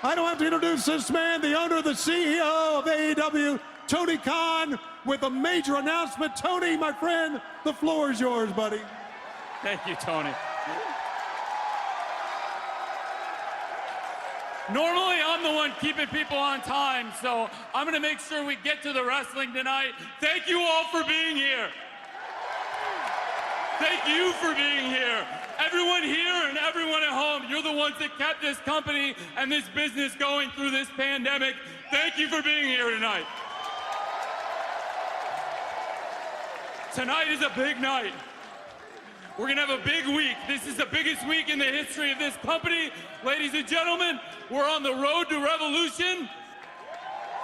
I don't have to introduce this man, the owner, the CEO of AEW, Tony Khan, with a major announcement. Tony, my friend, the floor is yours, buddy. Thank you, Tony. Normally, I'm the one keeping people on time, so I'm going to make sure we get to the wrestling tonight. Thank you all for being here. Thank you for being here. Everyone here and everyone at home, you're the ones that kept this company and this business going through this pandemic. Thank you for being here tonight. Tonight is a big night. We're going to have a big week. This is the biggest week in the history of this company. Ladies and gentlemen, we're on the road to Revolution.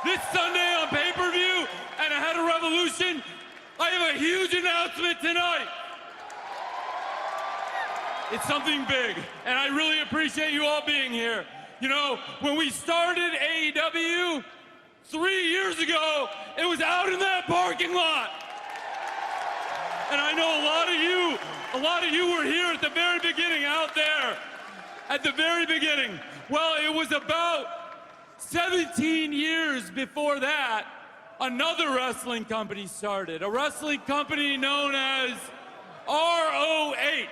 This Sunday on pay-per-view and ahead of Revolution, I have a huge announcement tonight. It's something big, and I really appreciate you all being here. You know, when we started AEW 3 years ago, it was out in that parking lot. And I know a lot of you were here at the very beginning, out there, at the very beginning. Well, it was about 17 years before that, another wrestling company started, a wrestling company known as ROH,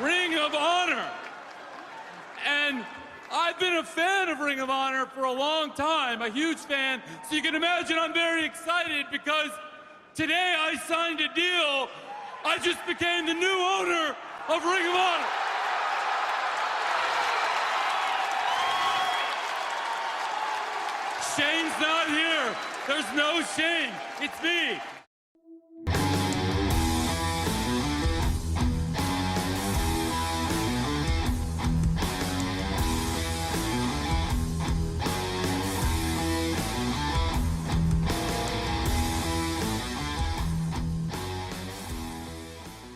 Ring of Honor. And I've been a fan of Ring of Honor for a long time, a huge fan, so you can imagine I'm very excited because today I signed a deal. I just became the new owner of Ring of Honor. Shane's not here. There's no Shane. It's me.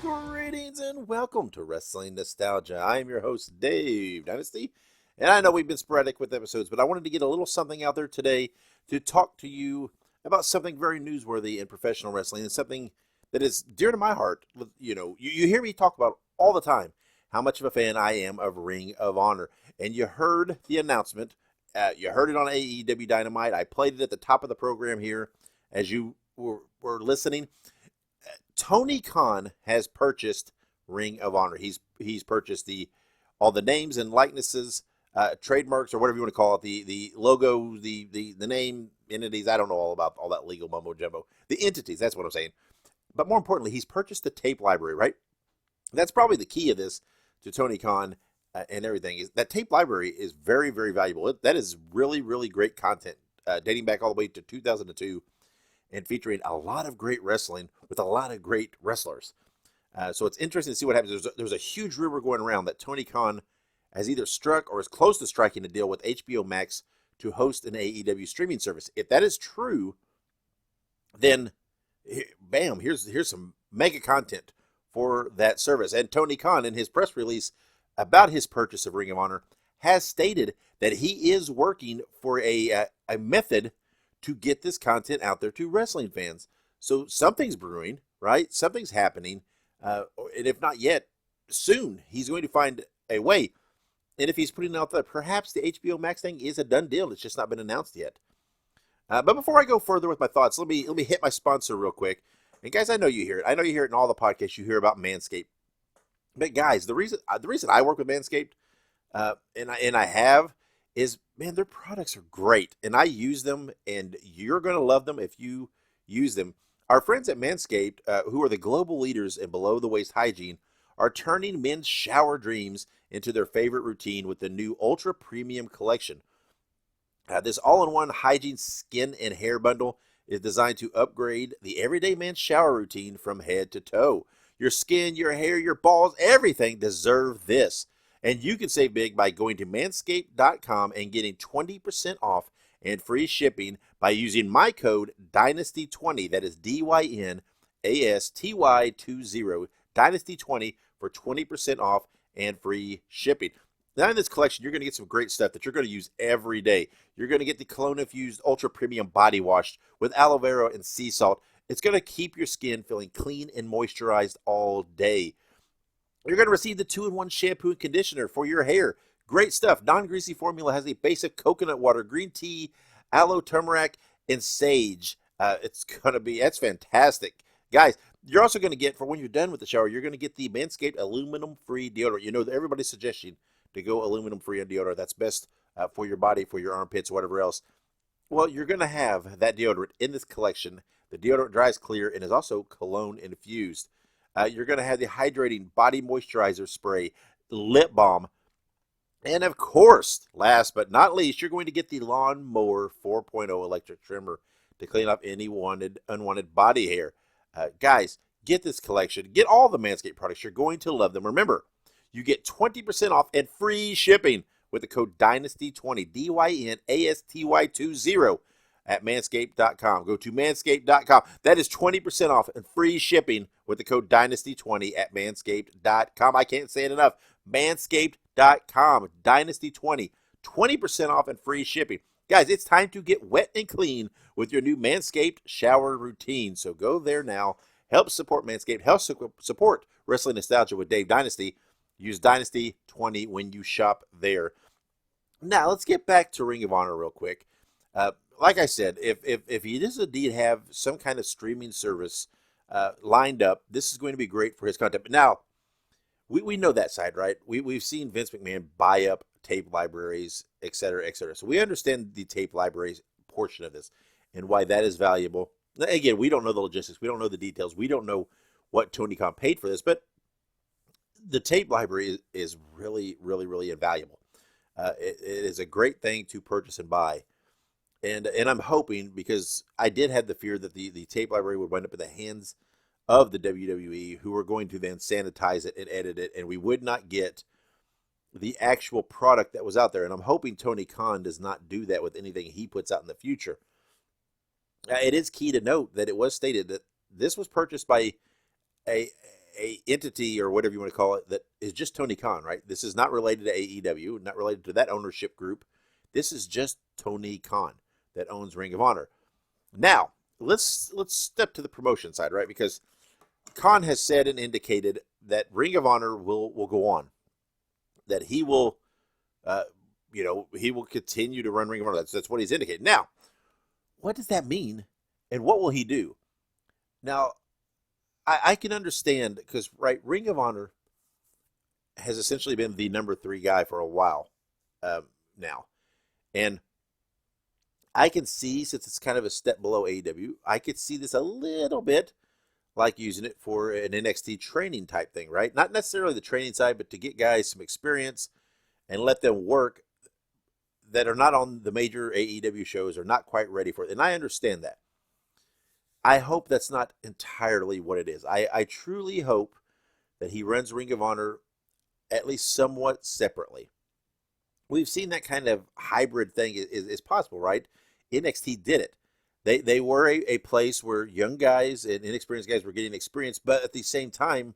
Greetings and welcome to Wrestling Nostalgia. I am your host, Dave Dynasty, and I know we've been sporadic with episodes, but I wanted to get a little something out there today to talk to you about something very newsworthy in professional wrestling and something that is dear to my heart. You know, you hear me talk about all the time how much of a fan I am of Ring of Honor, and you heard the announcement. You heard it on AEW Dynamite. I played it at the top of the program here as you were listening. Tony Khan has purchased Ring of Honor. He's purchased all the names and likenesses, trademarks, or whatever you want to call it, the logo, the name, entities. I don't know all about all that legal mumbo jumbo. The entities, that's what I'm saying. But more importantly, he's purchased the tape library, right? That's probably the key of this to Tony Khan and everything. Is that tape library is very, very valuable. That is really, really great content dating back all the way to 2002. And featuring a lot of great wrestling with a lot of great wrestlers. So it's interesting to see what happens. There's a huge rumor going around that Tony Khan has either struck or is close to striking a deal with Hbo Max to host an AEW streaming service. If that is true, then bam, here's some mega content for that service. And Tony Khan, in his press release about his purchase of Ring of Honor, has stated that he is working for a method to get this content out there to wrestling fans. So something's brewing, right? Something's happening. And if not yet, soon he's going to find a way. And if he's putting out that perhaps the HBO Max thing is a done deal, it's just not been announced yet. But before I go further with my thoughts, let me hit my sponsor real quick. And guys, I know you hear it. I know you hear it in all the podcasts. You hear about Manscaped. But guys, the reason I work with Manscaped, and I have, is, man, their products are great, and I use them, and you're going to love them if you use them. Our friends at Manscaped, who are the global leaders in below-the-waist hygiene, are turning men's shower dreams into their favorite routine with the new Ultra Premium Collection. This all-in-one hygiene skin and hair bundle is designed to upgrade the everyday man's shower routine from head to toe. Your skin, your hair, your balls, everything deserve this. And you can save big by going to manscaped.com and getting 20% off and free shipping by using my code DYNASTY20. That is DYNASTY20, DYNASTY20 for 20% off and free shipping. Now in this collection, you're going to get some great stuff that you're going to use every day. You're going to get the cologne-infused Ultra Premium Body Wash with aloe vera and sea salt. It's going to keep your skin feeling clean and moisturized all day. You're going to receive the 2-in-1 shampoo and conditioner for your hair. Great stuff. Non-greasy formula has a base of coconut water, green tea, aloe, turmeric, and sage. That's fantastic. Guys, you're also going to get, for when you're done with the shower, you're going to get the Manscaped aluminum-free deodorant. You know, everybody's suggesting to go aluminum-free on deodorant. That's best for your body, for your armpits, whatever else. Well, you're going to have that deodorant in this collection. The deodorant dries clear and is also cologne infused. You're going to have the hydrating body moisturizer spray, lip balm, and of course, last but not least, you're going to get the Lawnmower 4.0 electric trimmer to clean up any unwanted body hair. Guys, get this collection. Get all the Manscaped products. You're going to love them. Remember, you get 20% off and free shipping with the code Dynasty20, DYNASTY20 at manscaped.com. Go to manscaped.com. That is 20% off and free shipping with the code Dynasty20 at manscaped.com. I can't say it enough. Manscaped.com, Dynasty20, 20% off and free shipping. Guys, it's time to get wet and clean with your new Manscaped shower routine. So go there now. Help support Manscaped. Help support Wrestling Nostalgia with Dave Dynasty. Use Dynasty20 when you shop there. Now, let's get back to Ring of Honor real quick. Like I said, if he does indeed have some kind of streaming service lined up, this is going to be great for his content. But now, we know that side, right? We've seen Vince McMahon buy up tape libraries, et cetera, et cetera. So we understand the tape libraries portion of this and why that is valuable. Again, we don't know the logistics. We don't know the details. We don't know what Tony Khan paid for this, but the tape library is really, really, really invaluable. It is a great thing to purchase and buy. And I'm hoping, because I did have the fear that the tape library would wind up in the hands of the WWE, who are going to then sanitize it and edit it, and we would not get the actual product that was out there. And I'm hoping Tony Khan does not do that with anything he puts out in the future. It is key to note that it was stated that this was purchased by a entity, or whatever you want to call it, that is just Tony Khan, right? This is not related to AEW, not related to that ownership group. This is just Tony Khan that owns Ring of Honor. Now, let's step to the promotion side, right? Because Khan has said and indicated that Ring of Honor will go on, that he will, he will continue to run Ring of Honor. That's what he's indicated. Now, what does that mean, and what will he do? Now, I can understand, because, right, Ring of Honor has essentially been the number 3 guy for a while now. And I can see, since it's kind of a step below AEW, I could see this a little bit like using it for an NXT training type thing, right? Not necessarily the training side, but to get guys some experience and let them work that are not on the major AEW shows, or not quite ready for it. And I understand that. I hope that's not entirely what it is. I truly hope that he runs Ring of Honor at least somewhat separately. We've seen that kind of hybrid thing is possible, right? NXT did it. They were a place where young guys and inexperienced guys were getting experience, but at the same time,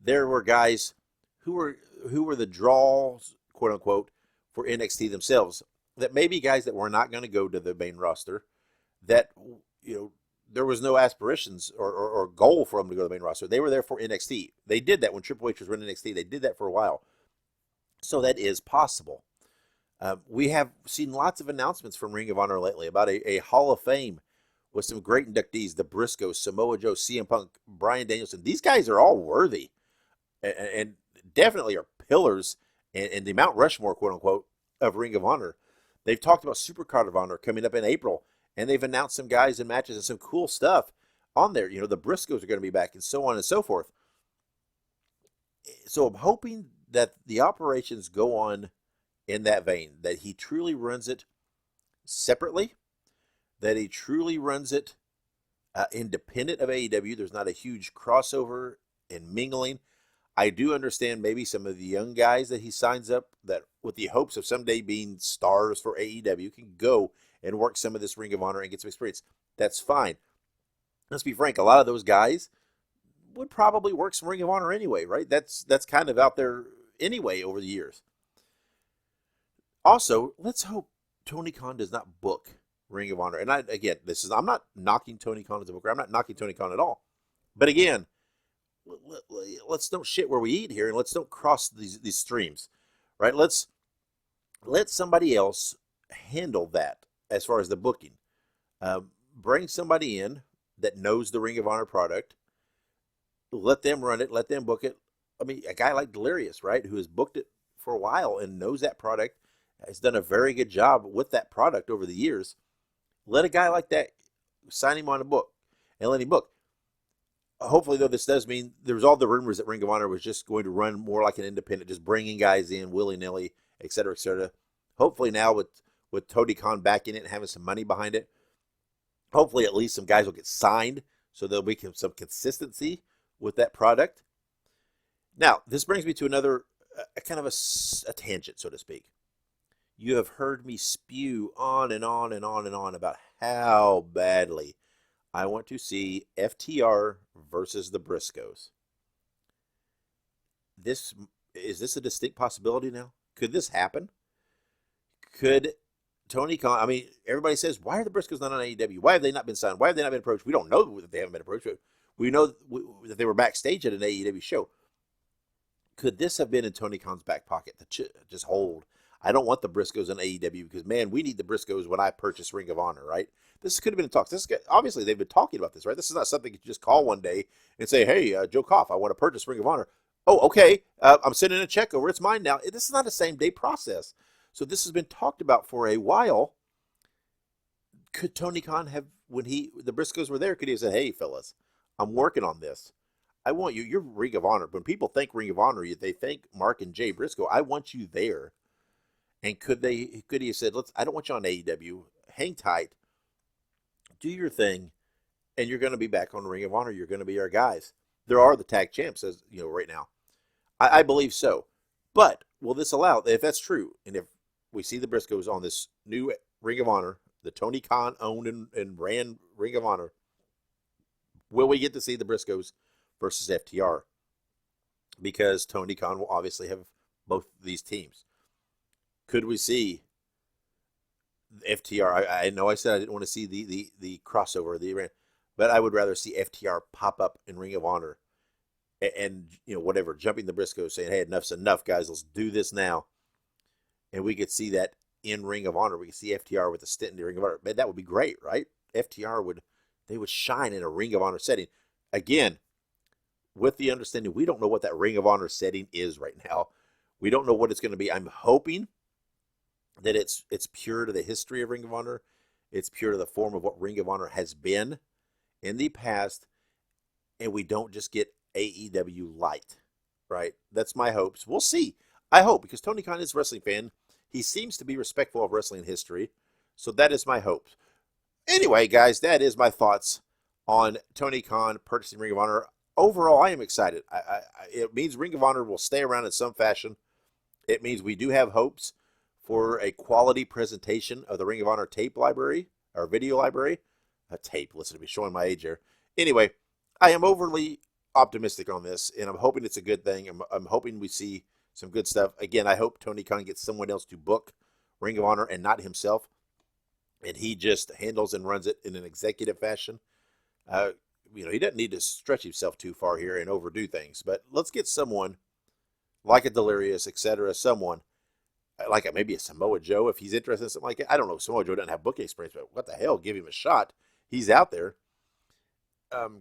there were guys who were the draws, quote unquote, for NXT themselves. That maybe guys that were not going to go to the main roster, that there was no aspirations or goal for them to go to the main roster. They were there for NXT. They did that when Triple H was running NXT. They did that for a while. So that is possible. We have seen lots of announcements from Ring of Honor lately about a Hall of Fame with some great inductees, the Briscoes, Samoa Joe, CM Punk, Bryan Danielson. These guys are all worthy and definitely are pillars in the Mount Rushmore, quote unquote, of Ring of Honor. They've talked about Supercard of Honor coming up in April, and they've announced some guys and matches and some cool stuff on there. The Briscoes are going to be back, and so on and so forth. So I'm hoping that the operations go on in that vein, that he truly runs it separately, that he truly runs it independent of AEW. There's not a huge crossover and mingling. I do understand maybe some of the young guys that he signs up, that with the hopes of someday being stars for AEW, can go and work some of this Ring of Honor and get some experience. That's fine. Let's be frank, a lot of those guys would probably work some Ring of Honor anyway, right? That's kind of out there anyway over the years. Also, let's hope Tony Khan does not book Ring of Honor. And I'm not knocking Tony Khan as a booker. I'm not knocking Tony Khan at all. But again, let's don't shit where we eat here, and let's don't cross these streams, right? Let's let somebody else handle that as far as the booking. Bring somebody in that knows the Ring of Honor product. Let them run it. Let them book it. I mean, a guy like Delirious, right, who has booked it for a while and knows that product, has done a very good job with that product over the years. Let a guy like that sign him on a book and let him book. Hopefully, though, this does mean there's all the rumors that Ring of Honor was just going to run more like an independent, just bringing guys in willy-nilly, et cetera, et cetera. Hopefully now with Tony Khan back in it and having some money behind it, hopefully at least some guys will get signed so there'll be some consistency with that product. Now, this brings me to another kind of a tangent, so to speak. You have heard me spew on and on and on and on about how badly I want to see FTR versus the Briscoes. Is this a distinct possibility now? Could this happen? Could Tony Khan, I mean, everybody says, why are the Briscoes not on AEW? Why have they not been signed? Why have they not been approached? We don't know that they haven't been approached. We know that they were backstage at an AEW show. Could this have been in Tony Khan's back pocket to just hold? I don't want the Briscoes on AEW because, man, we need the Briscoes when I purchase Ring of Honor, right? This could have been a talk. Obviously, they've been talking about this, right? This is not something you just call one day and say, hey, Joe Koff, I want to purchase Ring of Honor. Oh, okay. I'm sending a check over. It's mine now. This is not a same-day process. So this has been talked about for a while. Could Tony Khan have, when the Briscoes were there, could he have said, hey, fellas, I'm working on this. I want you. You're Ring of Honor. When people think Ring of Honor, they think Mark and Jay Briscoe. I want you there. And could he have said, I don't want you on AEW. Hang tight. Do your thing. And you're going to be back on Ring of Honor. You're going to be our guys. There are the tag champs, as you know, right now. I believe so. But will this allow, if that's true, and if we see the Briscoes on this new Ring of Honor, the Tony Khan owned and ran Ring of Honor, will we get to see the Briscoes versus FTR? Because Tony Khan will obviously have both these teams. Could we see FTR? I know I said I didn't want to see the crossover, but I would rather see FTR pop up in Ring of Honor and whatever, jumping the Briscoes, saying, hey, enough's enough, guys. Let's do this now. And we could see that in Ring of Honor. We could see FTR with a stint in the Ring of Honor. Man, that would be great, right? FTR would shine in a Ring of Honor setting. Again, with the understanding, we don't know what that Ring of Honor setting is right now. We don't know what it's going to be. I'm hoping that it's pure to the history of Ring of Honor. It's pure to the form of what Ring of Honor has been in the past. And we don't just get AEW light, right? That's my hopes. We'll see. I hope, because Tony Khan is a wrestling fan. He seems to be respectful of wrestling history. So that is my hope. Anyway, guys, that is my thoughts on Tony Khan purchasing Ring of Honor. Overall, I am excited. It means Ring of Honor will stay around in some fashion. It means we do have hopes for a quality presentation of the Ring of Honor tape library, or video library. A tape, listen to me showing my age here. Anyway, I am overly optimistic on this, and I'm hoping it's a good thing. I'm hoping we see some good stuff. Again, I hope Tony Khan gets someone else to book Ring of Honor and not himself, and he just handles and runs it in an executive fashion. He doesn't need to stretch himself too far here and overdo things, but let's get someone like a Delirious, etc., someone like maybe a Samoa Joe, if he's interested in something like that. I don't know. Samoa Joe doesn't have booking experience, but what the hell? Give him a shot. He's out there.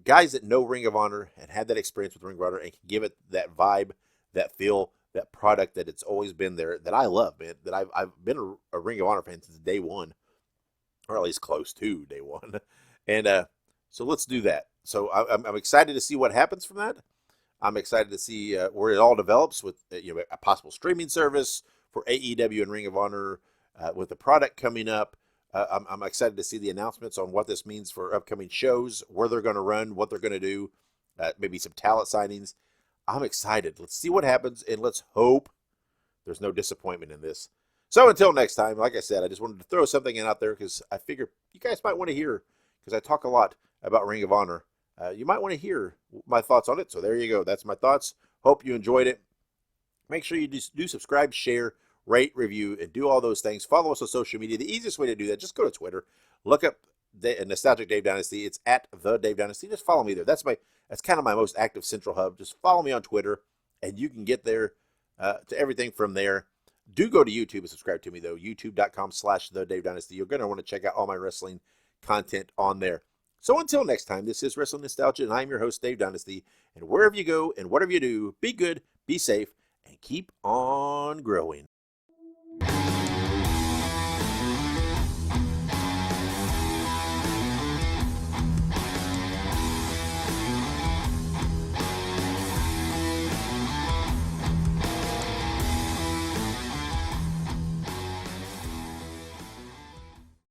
Guys that know Ring of Honor and had that experience with Ring of Honor and can give it that vibe, that feel, that product that it's always been there, that I love, man. That I've been a Ring of Honor fan since day one, or at least close to day one. And so let's do that. So I'm excited to see what happens from that. I'm excited to see where it all develops with a possible streaming service for AEW and Ring of Honor, with the product coming up. I'm excited to see the announcements on what this means for upcoming shows, where they're going to run, what they're going to do, maybe some talent signings. I'm excited. Let's see what happens, and let's hope there's no disappointment in this. So until next time, like I said, I just wanted to throw something out there because I figure you guys might want to hear, because I talk a lot about Ring of Honor. You might want to hear my thoughts on it. So there you go. That's my thoughts. Hope you enjoyed it. Make sure you do subscribe, share, rate, review, and do all those things. Follow us on social media. The easiest way to do that, just go to Twitter. Look up Nostalgic Dave Dynasty. It's at the Dave Dynasty. Just follow me there. That's That's kind of my most active central hub. Just follow me on Twitter, and you can get there to everything from there. Do go to YouTube and subscribe to me, though. YouTube.com/The Dave Dynasty. You're going to want to check out all my wrestling content on there. So until next time, this is Wrestling Nostalgia, and I'm your host, Dave Dynasty. And wherever you go and whatever you do, be good, be safe, and keep on growing.